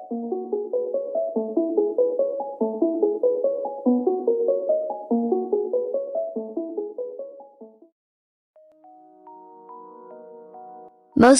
Most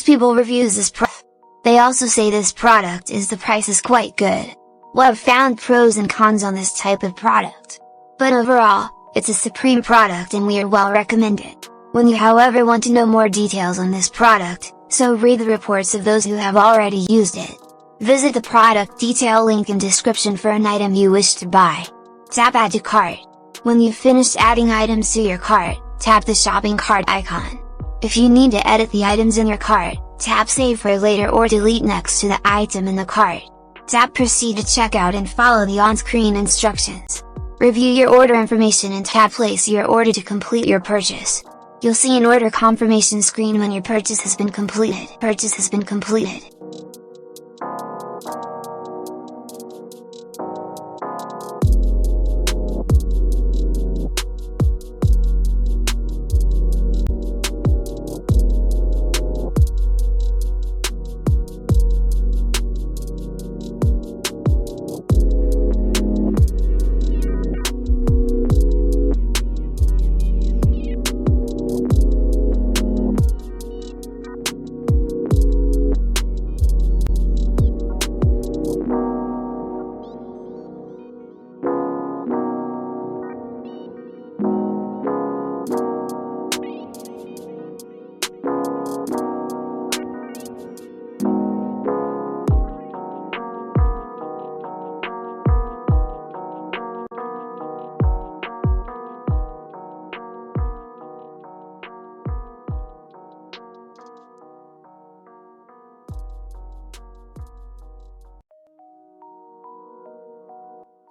people reviews this product. They also say this product is the price is quite good. Well, I've found pros and cons on this type of product. But overall, it's a supreme product and we are well recommend it. When you however want to know more details on this product, so read the reports of those who have already used it. Visit the product detail link in description for an item you wish to buy. Tap Add to Cart. When you've finished adding items to your cart, tap the shopping cart icon. If you need to edit the items in your cart, tap Save for later or delete next to the item in the cart. Tap Proceed to checkout and follow the on-screen instructions. Review your order information and tap Place your order to complete your purchase. You'll see an order confirmation screen when your purchase has been completed.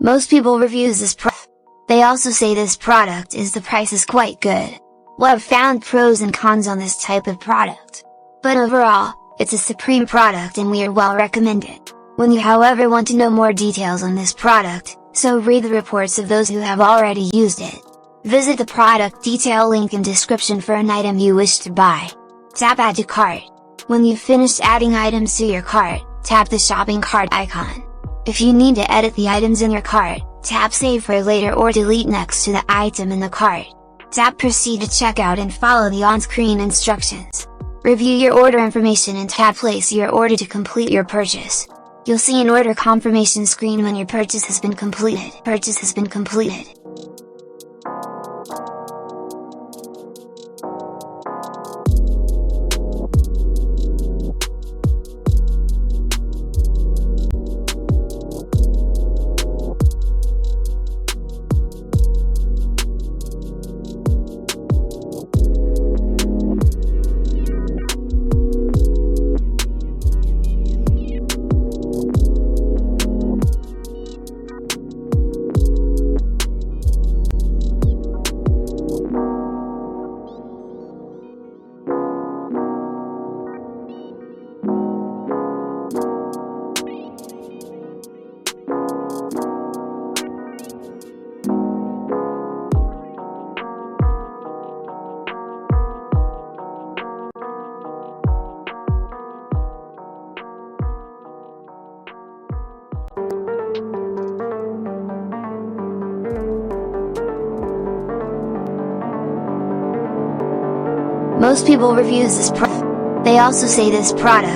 Most people reviews this product. They also say this product is the price is quite good. Well, I've found pros and cons on this type of product. But overall, it's a supreme product and we are well recommend it. When you however want to know more details on this product, so read the reports of those who have already used it. Visit the product detail link in description for an item you wish to buy. Tap Add to Cart. When you've finished adding items to your cart, tap the shopping cart icon. If you need to edit the items in your cart, tap Save for later or delete next to the item in the cart. Tap Proceed to checkout and follow the on-screen instructions. Review your order information and tap Place your order to complete your purchase. You'll see an order confirmation screen when your purchase has been completed. Most people reviews this product. They also say this product